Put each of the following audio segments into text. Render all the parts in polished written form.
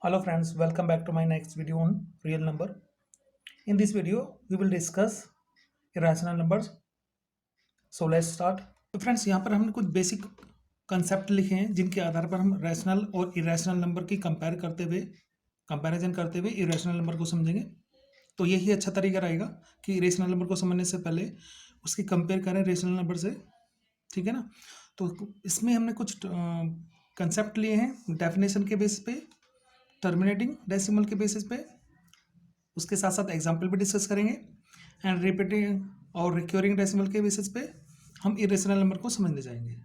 Hello friends, welcome back to my next video on real number. In this video, we will discuss irrational numbers. So let's start. तो friends यहाँ पर हमने कुछ basic concept लिखे हैं जिनके आधार पर हम रैशनल और इरेशनल नंबर की कंपैरिजन करते हुए इरेशनल नंबर को समझेंगे। तो यही अच्छा तरीका रहेगा कि इरेशनल नंबर को समझने से पहले उसकी कंपेयर करें रेशनल नंबर से, ठीक है ना। तो इसमें हमने कुछ कंसेप्ट लिए हैं डेफिनेशन के बेस पे, टर्मिनेटिंग डेसिमल के बेसिस पे, उसके साथ साथ एग्जाम्पल भी डिस्कस करेंगे एंड रिपीटिंग और रिक्योरिंग डेसिमल के बेसिस पे हम इरेशनल नंबर को समझने जाएंगे,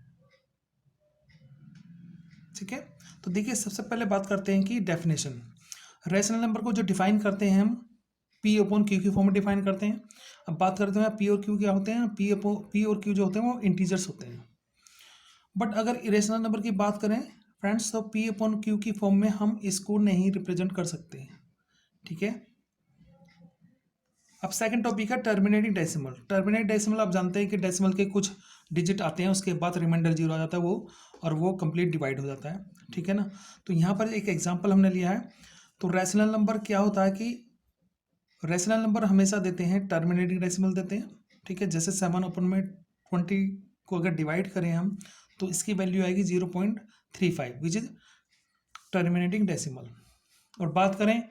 ठीक है। तो देखिए सबसे पहले बात करते हैं कि डेफिनेशन। रेशनल नंबर को जो डिफाइन करते हैं हम पी अपॉन क्यू की फॉर्म में डिफाइन करते हैं। अब बात करते हैं पी और क्यू क्या होते हैं। पी और क्यू जो होते हैं वो इंटीजर्स होते हैं। बट अगर इरेशनल नंबर की बात करें फ्रेंड्स तो पी अपॉन क्यू की फॉर्म में हम इसको नहीं रिप्रेजेंट कर सकते, ठीक है। अब सेकंड टॉपिक है टर्मिनेटिंग डेसिमल। टर्मिनेट डेसिमल आप जानते हैं कि डेसिमल के कुछ डिजिट आते हैं, उसके बाद रिमाइंडर जीरो आ जाता है वो कंप्लीट डिवाइड हो जाता है, ठीक है ना। तो यहाँ पर एक एग्जांपल हमने लिया है। तो रैशनल नंबर क्या होता है कि रैशनल नंबर हमेशा देते हैं टर्मिनेटिंग डेसिमल देते हैं, ठीक है। जैसे 7 अपन में 20 को अगर डिवाइड करें हम तो इसकी वैल्यू आएगी 0.35 विच इज टर्मिनेटिंग डेसिमल। और बात करें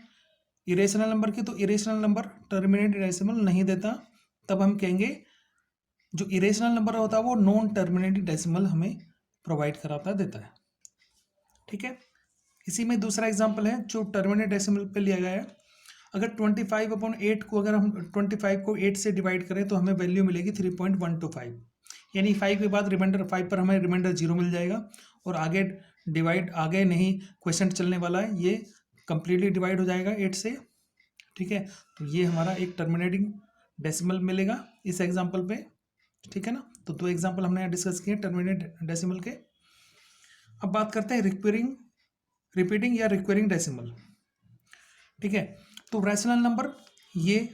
इरेशनल नंबर की तो इरेशनल नंबर टर्मिनेटिंग डेसिमल नहीं देता, तब हम कहेंगे जो इरेशनल नंबर होता है वो नॉन टर्मिनेटिंग डेसिमल हमें प्रोवाइड कराता देता है, ठीक है। इसी में दूसरा एग्जांपल है जो टर्मिनेट डेसिमल पे लिया गया है। अगर 25/8 को अगर हम 25 को 8 से डिवाइड करें तो हमें वैल्यू मिलेगी 3.125, यानी 5 के बाद रिमाइंडर 5 पर हमें रिमाइंडर 0 मिल जाएगा। और आगे नहीं क्वेश्चन चलने वाला है, ये कंप्लीटली डिवाइड हो जाएगा 8 से, ठीक है। तो ये हमारा एक टर्मिनेटिंग डेसिमल मिलेगा इस एग्जांपल पे, ठीक है ना। तो दो एग्जांपल हमने यहाँ डिस्कस किए टर्मिनेट डेसिमल के। अब बात करते हैं रिपीटिंग या रिक्वेरिंग डेसिमल, ठीक है। तो रैशनल नंबर ये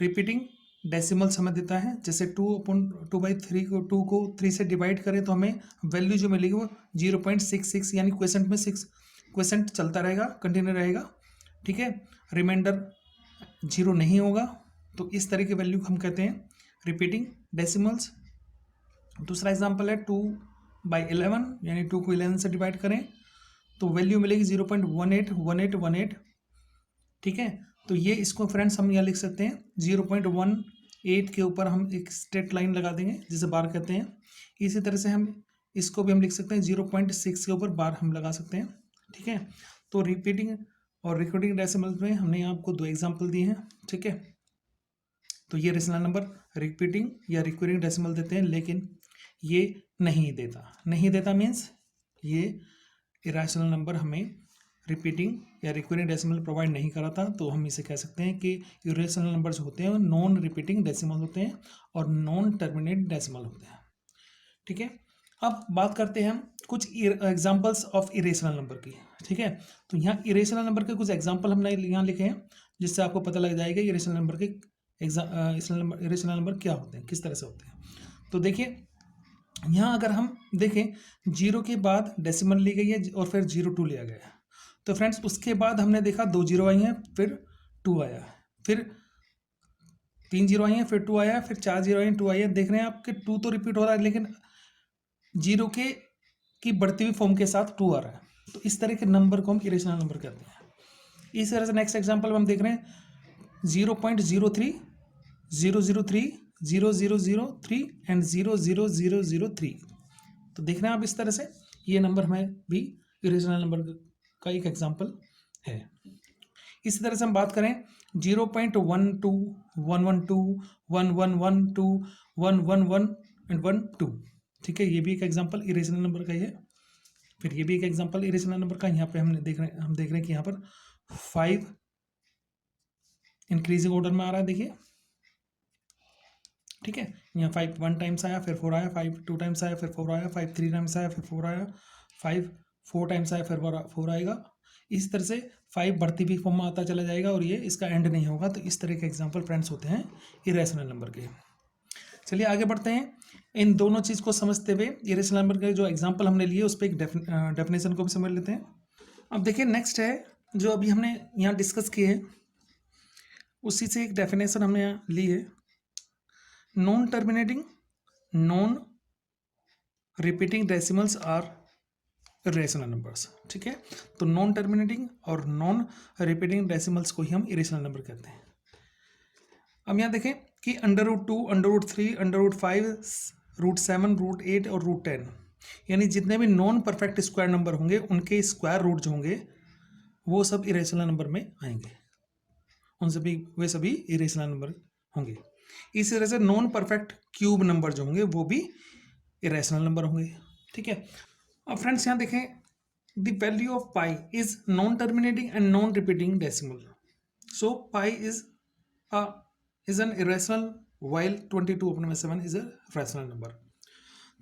रिपीटिंग डेसिमल समझ देता है। जैसे 2/3 को 2 को 3 से डिवाइड करें तो हमें वैल्यू जो मिलेगी वो 0.66, यानी क्वेश्चन में 6 क्वेश्चन चलता रहेगा, कंटिन्यू रहेगा, ठीक है। रिमाइंडर 0 नहीं होगा। तो इस तरह की वैल्यू हम कहते हैं रिपीटिंग डेसिमल्स। दूसरा एग्जांपल है 2/11, यानी 2 को 11 से डिवाइड करें तो वैल्यू मिलेगी 0.181818, ठीक है। तो ये इसको फ्रेंड्स हम यहाँ लिख सकते हैं 0.18 के ऊपर हम एक स्ट्रेट लाइन लगा देंगे जिसे बार कहते हैं। इसी तरह से हम इसको भी हम लिख सकते हैं 0.6 के ऊपर बार हम लगा सकते हैं, ठीक है। तो रिपीटिंग और रिकॉर्डिंग डेसिमल में हमने यहाँ आपको दो एग्जाम्पल दिए हैं, ठीक है। तो ये रेशनल नंबर रिपीटिंग या रिकॉर्डिंग डेसिमल देते हैं, लेकिन ये नहीं देता मीन्स ये इरेशनल नंबर हमें रिपीटिंग या रिकॉर्डिंग डेसिमल प्रोवाइड नहीं कराता। तो हम इसे कह सकते हैं कि इरेशनल नंबर जो होते हैं नॉन रिपीटिंग डेसिमल होते हैं और नॉन टर्मिनेट डेसिमल होते हैं, ठीक है। अब बात करते हैं हम कुछ एग्जांपल्स ऑफ इरेशनल नंबर की, ठीक है। तो यहाँ इरेशनल नंबर के कुछ एग्जांपल हमने यहाँ लिखे हैं जिससे आपको पता लग जाएगा इरेशनल नंबर के इरेशनल नंबर क्या होते हैं, किस तरह से होते हैं। तो देखिए यहाँ अगर हम देखें 0 के बाद डेसिमल ली गई है और फिर 02 लिया गया है। तो फ्रेंड्स उसके बाद हमने देखा 2 0 आई हैं, फिर 2 आया, फिर 3 0 आई हैं, फिर 2 आया, फिर 4 0 आई हैं, 2 आई है। देख रहे हैं आपके 2 तो रिपीट हो रहा है लेकिन 0 की बढ़ती हुई फॉर्म के साथ 2 आ रहा है। तो इस तरह के नंबर को हम इरेशनल नंबर कहते हैं। इस तरह से नेक्स्ट एग्जाम्पल हम देख रहे हैं 0.03 003 0003 एंड 00003। तो देख रहे हैं आप इस तरह से ये नंबर हमें भी इरेशनल नंबर का एक एग्जांपल है। इसी तरह से हम बात करें 0.12 112 1112 111 एंड 12, ठीक है। ये भी एक एग्जांपल इरेशनल नंबर का ही है। फिर ये भी एक एग्जांपल इरेशनल नंबर का। यहाँ पे हम देख रहे हैं कि यहाँ पर 5 इंक्रीजिंग ऑर्डर में आ रहा है, देखिए, ठीक है। यहाँ 5 1 टाइम्स आया, फिर 4 आया, 5 2 टाइम्स आया, फिर 4 आया, 5 3 टाइम्स आया, फिर 4 आया, 5 4 टाइम्स आया, फिर 4 आएगा। इस तरह से 5 बढ़ती भी फॉर्म में आता चला जाएगा और ये इसका एंड नहीं होगा। तो इस तरह के एग्जाम्पल फ्रेंड्स होते हैं इरेशनल नंबर के। चलिए आगे बढ़ते हैं। इन दोनों चीज़ को समझते हुए इरेशनल नंबर के जो एग्जाम्पल हमने लिए उस पर एक डेफिनेशन को भी समझ लेते हैं। अब देखिए नेक्स्ट है जो अभी हमने यहाँ डिस्कस किए हैं, उसी से एक डेफिनेशन हमने यहाँ ली है, non terminating non repeating decimals are irrational numbers. ठीक है, तो नॉन टर्मिनेटिंग और नॉन रिपीटिंग डेसिमल्स को ही हम इरेशनल नंबर कहते हैं। अब यहाँ देखें कि √2, √3, √5, √7, √8 और √10 यानी जितने भी नॉन परफेक्ट स्क्वायर नंबर होंगे उनके स्क्वायर रूट जो होंगे वो सब इरेशनल नंबर में आएंगे, उन सभी वे सभी इरेशनल नंबर होंगे। इसी तरह से नॉन परफेक्ट क्यूब नंबर जो होंगे वो भी इरेशनल नंबर होंगे। ठीक है, अब फ्रेंड्स यहाँ देखें the value of pi is non terminating and non repeating decimal, so pi is an irrational while 22/7 is a rational number.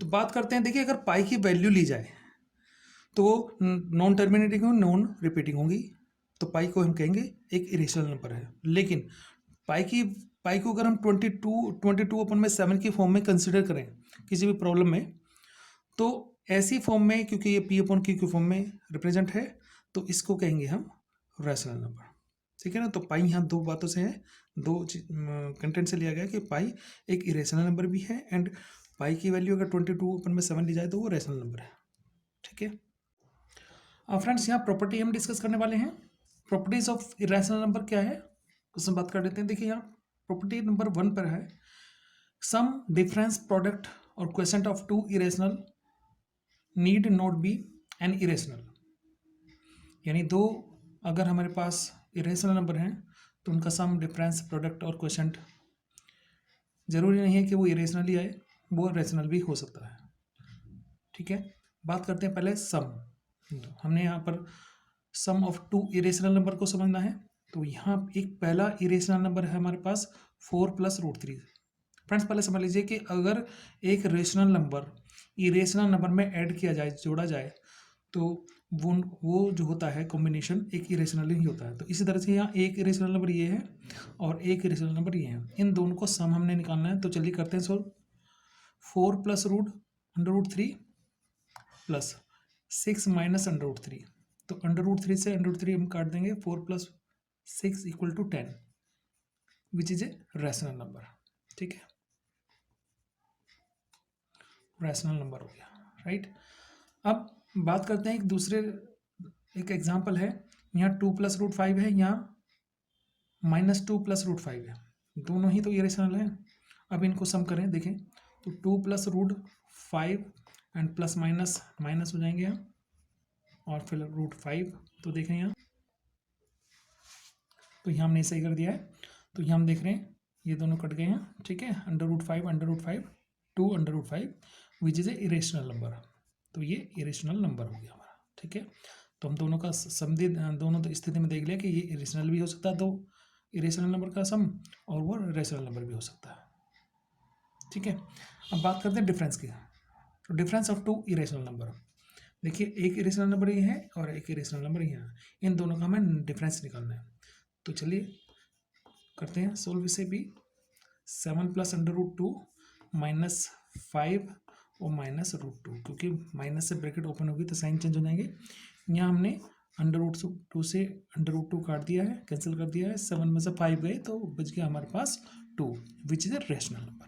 तो बात करते हैं, देखिए अगर पाई की वैल्यू ली जाए तो वो नॉन टर्मिनेटिंग और नॉन रिपीटिंग होंगी, तो पाई को हम कहेंगे एक इरेशनल नंबर है। लेकिन पाई को अगर हम 22/7 की फॉर्म में कंसिडर करें किसी भी प्रॉब्लम में, तो ऐसी फॉर्म में, क्योंकि ये P/Q की फॉर्म में रिप्रेजेंट है, तो इसको कहेंगे हम रैशनल नंबर। ठीक है ना, तो पाई यहाँ दो बातों से है, दो कंटेंट से लिया गया कि पाई एक इरेशनल नंबर भी है एंड पाई की वैल्यू अगर 22/7 ली जाए तो वो रैशनल नंबर है। ठीक है, अब फ्रेंड्स यहाँ प्रॉपर्टी हम डिस्कस करने वाले हैं। प्रॉपर्टीज ऑफ इरेशनल नंबर क्या है उसमें बात कर लेते हैं। देखिए यहाँ प्रॉपर्टी नंबर 1 पर है, सम डिफरेंस प्रोडक्ट और question of two irrational need not be an irrational, यानी दो अगर हमारे पास इरेशनल नंबर हैं तो उनका सम डिफरेंस प्रोडक्ट और क्वेश्चन जरूरी नहीं है कि वो इरेशनल ही आए, वो रेशनल भी हो सकता है। ठीक है, बात करते हैं पहले सम। हमने यहाँ पर सम ऑफ टू इरेशनल नंबर को समझना है, तो यहाँ एक पहला इरेशनल नंबर है हमारे पास 4 + √3। फ्रेंड्स पहले समझ लीजिए कि अगर एक रेशनल नंबर इरेशनल नंबर में ऐड किया जाए, जोड़ा जाए, तो वो जो होता है कॉम्बिनेशन एक इरेशनल ही होता है। तो इसी तरह से यहाँ एक इरेशनल नंबर ये है और एक इरेशनल नंबर ये है, इन दोनों को सम हमने निकालना है। तो चलिए करते हैं सॉल्व। 4 + √3 प्लस 6 - √3, तो √3 से √3 हम काट देंगे, 4 + 6 = 10 which is a rational number. ठीक है, रैशनल नंबर हो गया, राइट। अब बात करते हैं एक एग्जांपल है, यहाँ 2 + √5 है, यहाँ -2 + √5 है, दोनों ही तो इरेशनल है। अब इनको सम करें, देखें तो 2 + √5 एंड प्लस माइनस माइनस हो जाएंगे यहाँ, और फिर √5, तो देखें यहाँ, तो यहाँ हमने सही कर दिया है। तो यहाँ हम देख रहे हैं ये दोनों कट गए हैं। ठीक है, √5 2 √5 which is a irrational number, तो ये इरेशनल नंबर हो गया हमारा। ठीक है, तो हम दोनों का समझे, दोनों तो स्थिति में देख लिया कि ये इरेशनल भी हो सकता है, तो इरेशनल नंबर का सम, और वो रेशनल नंबर भी हो सकता है। ठीक है, अब बात करते हैं डिफरेंस की। तो difference of two irrational number, देखिए एक इरेशनल नंबर ये है और एक इरेशनल नंबर ये है, इन दोनों का हमें डिफरेंस निकालना है। तो चलिए करते हैं सोल्व इसे भी। 7 + √2 -5 और -√2, क्योंकि माइनस से ब्रैकेट ओपन होगी तो साइन चेंज हो जाएंगे। यहाँ हमने √2 से √2 काट दिया है, कैंसिल कर दिया है, 7 में से 5 गए तो बच गया हमारे पास 2 which is a rational number.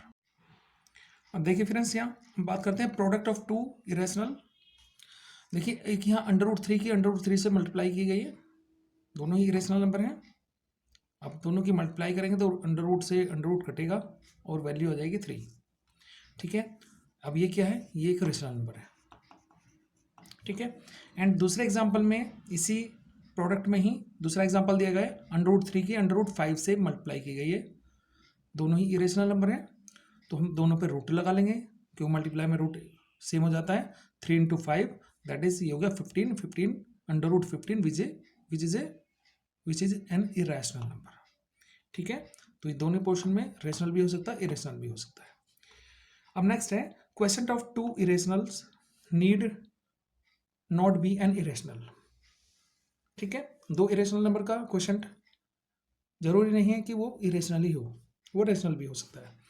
अब देखिए फ्रेंड्स यहाँ बात करते हैं प्रोडक्ट ऑफ टू इरेशनल। देखिए एक यहाँ √3 की √3 से मल्टीप्लाई की गई है, दोनों ही इरेशनल नंबर हैं। अब दोनों की मल्टीप्लाई करेंगे तो √√ से √√ कटेगा और वैल्यू आ जाएगी 3। ठीक है, अब ये क्या है, ये एक रेशनल नंबर है। ठीक है, एंड दूसरे एग्जांपल में इसी प्रोडक्ट में ही दूसरा एग्जांपल दिया गया है, √3 की √5 से मल्टीप्लाई की गई है, दोनों ही इरेशनल नंबर हैं, तो हम दोनों पे रूट लगा लेंगे, क्यों मल्टीप्लाई में रूट सेम हो जाता है। 3 × 5 दैट इज ये हो गया 15 √15 which is an irrational number. ठीक है, तो ये दोनों पोर्शन में रेशनल भी हो सकता है, इरेशनल भी हो सकता है। अब नेक्स्ट है question of two irrationals need not be an irrational. ठीक है, दो इरेशनल नंबर का क्वेश्चन जरूरी नहीं है कि वो इरेशनल ही हो, वो रेशनल भी हो सकता है।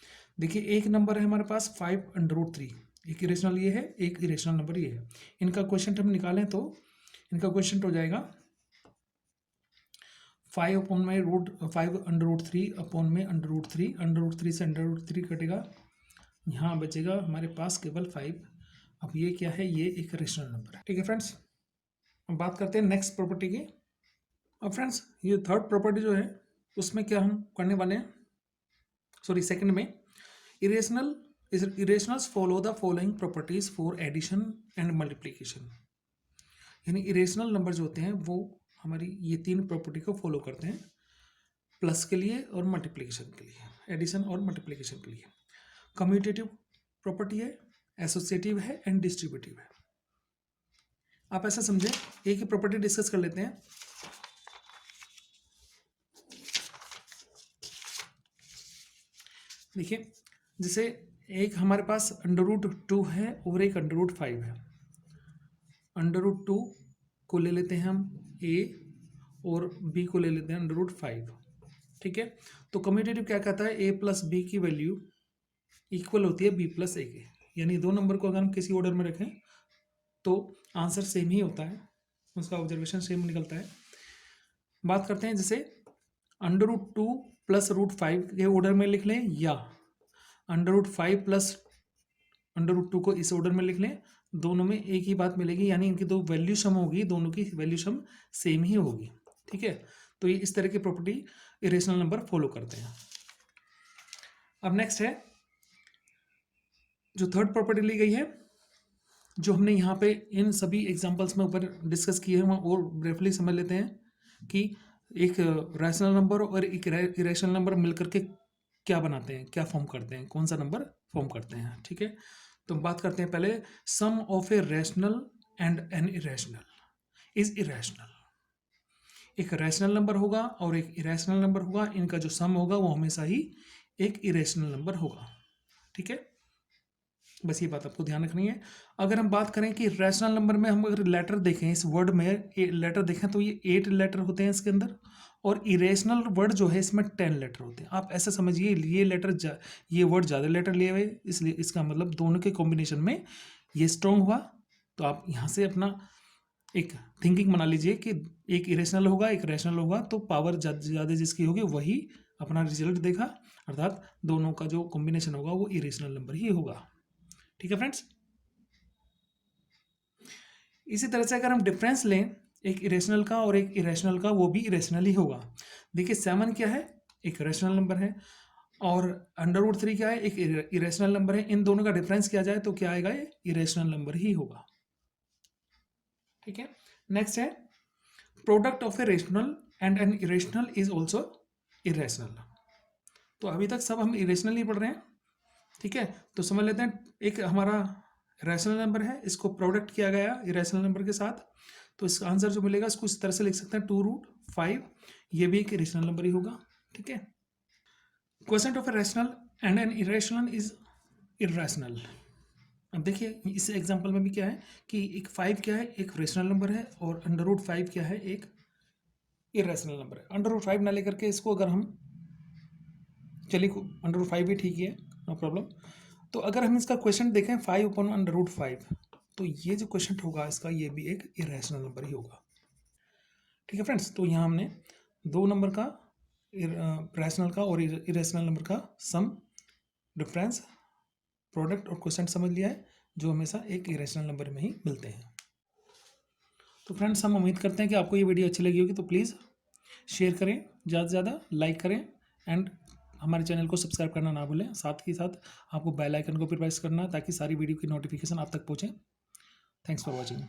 देखिए एक नंबर है हमारे पास 5 √3, एक इरेशनल ये है, एक इरेशनल नंबर ये है। इनका क्वेश्चन हम निकालें तो इनका क्वेश्चन हो जाएगा 5/√5 अपॉन में √3 से √3 कटेगा, यहाँ बचेगा हमारे पास केवल 5। अब ये क्या है, ये एक रेशनल नंबर है। ठीक है फ्रेंड्स, अब बात करते हैं नेक्स्ट प्रॉपर्टी की। अब फ्रेंड्स ये थर्ड प्रॉपर्टी जो है उसमें क्या हम करने वाले हैं, सॉरी सेकंड में, irrationals follow the following properties for addition and multiplication. यानी इरेशनल नंबर जो होते हैं वो हमारी ये 3 प्रॉपर्टी को फॉलो करते हैं, प्लस के लिए और मल्टीप्लिकेशन के लिए, एडिशन और मल्टीप्लिकेशन के लिए। कम्यूटेटिव प्रॉपर्टी है, एसोसिएटिव है एंड डिस्ट्रीब्यूटिव है। आप ऐसा समझे, एक ही प्रॉपर्टी डिस्कस कर लेते हैं। देखिए, जैसे एक हमारे पास √2 है और एक √5 है। √2 को ले लेते हैं हम a और b को ले लेते हैं √5। ठीक है, तो कम्यूटेटिव क्या कहता है, a प्लस b की वैल्यू इक्वल होती है b प्लस a के। यानी दो नंबर को अगर हम किसी ऑर्डर में रखें तो आंसर सेम ही होता है, उसका ऑब्जर्वेशन सेम निकलता है। बात करते हैं जैसे √2 प्लस √5 के ऑर्डर में लिख लें या √5 प्लस √2 को इस ऑर्डर में लिख लें, दोनों में एक ही बात मिलेगी, यानी इनकी दो वैल्यू सम होगी, दोनों की वैल्यू सम सेम ही होगी। ठीक है, तो ये इस तरह की प्रॉपर्टी इरेशनल नंबर फॉलो करते हैं। अब नेक्स्ट है जो थर्ड प्रॉपर्टी ली गई है, जो हमने यहाँ पे इन सभी एग्जांपल्स में ऊपर डिस्कस किए हैं, वहाँ और ब्रीफली समझ लेते हैं कि एक रैशनल नंबर और एक इरेशनल नंबर मिलकर के क्या बनाते हैं, क्या फॉर्म करते हैं, कौन सा नंबर फॉर्म करते हैं। ठीक है, तो बात करते हैं पहले, sum of a rational and an irrational is irrational. एक रैशनल नंबर होगा और एक इरेशनल नंबर होगा, इनका जो सम होगा वो हमेशा ही एक इरेशनल नंबर होगा। ठीक है, बस ये बात आपको ध्यान रखनी है। अगर हम बात करें कि रैशनल नंबर में हम अगर लेटर देखें, इस वर्ड में लेटर देखें तो ये 8 लेटर होते हैं इसके अंदर, और इरेशनल वर्ड जो है इसमें 10 लेटर होते हैं। आप ऐसा समझिए ये लेटर ये वर्ड ज़्यादा लेटर लिए हुए, इसलिए इसका मतलब दोनों के कॉम्बिनेशन में ये स्ट्रॉन्ग हुआ। तो आप यहाँ से अपना एक थिंकिंग बना लीजिए कि एक इरेशनल होगा एक रैशनल होगा, तो पावर ज़्यादा जिसकी होगी वही अपना रिजल्ट देगा, अर्थात दोनों का जो कॉम्बिनेशन होगा वो इरेशनल नंबर ही होगा। ठीक है फ्रेंड्स, इसी तरह से अगर हम डिफरेंस लें एक इरेशनल का और एक इरेशनल का, वो भी इरेशनल ही होगा। देखिए 7 क्या है, एक रैशनल नंबर है, और √3 क्या है, एक इरेशनल नंबर है। इन दोनों का डिफरेंस किया जाए तो क्या आएगा, ये इरेशनल नंबर ही होगा। ठीक है, नेक्स्ट है product of a rational and an irrational is also irrational. तो अभी तक सब हम इरेशनल ही पढ़ रहे हैं। ठीक है, तो समझ लेते हैं, एक हमारा रैशनल नंबर है, इसको प्रोडक्ट किया गया इरेशनल नंबर के साथ, तो इसका आंसर जो मिलेगा इसको इस तरह से लिख सकते हैं 2√5, ये भी एक इरेशनल नंबर ही होगा। ठीक है, quotient of a rational and an irrational is irrational. अब देखिए इस एग्जांपल में भी क्या है कि एक 5 क्या है, एक रैशनल नंबर है, और √5 क्या है, एक इरेशनल नंबर है। √5 ना लेकर के इसको अगर हम, चलिए √5 भी ठीक ही है, नो प्रॉब्लम। तो अगर हम इसका क्वेश्चन देखें 5/√5, तो ये जो क्वेश्चन होगा इसका, ये भी एक इरेशनल नंबर ही होगा। ठीक है फ्रेंड्स, तो यहाँ हमने दो नंबर का, रैशनल का और इरेशनल नंबर का सम, डिफरेंस, प्रोडक्ट और क्वेश्चन समझ लिया है, जो हमेशा एक इरेशनल नंबर में ही मिलते हैं। तो फ्रेंड्स हम उम्मीद करते हैं कि आपको ये वीडियो अच्छी लगी होगी, तो प्लीज़ शेयर करें, ज़्यादा से ज़्यादा लाइक करें, एंड हमारे चैनल को सब्सक्राइब करना ना भूलें। साथ ही साथ आपको बेल आइकन को भी प्रेस करना है ताकि सारी वीडियो की नोटिफिकेशन आप तक पहुँचे। Thanks for watching.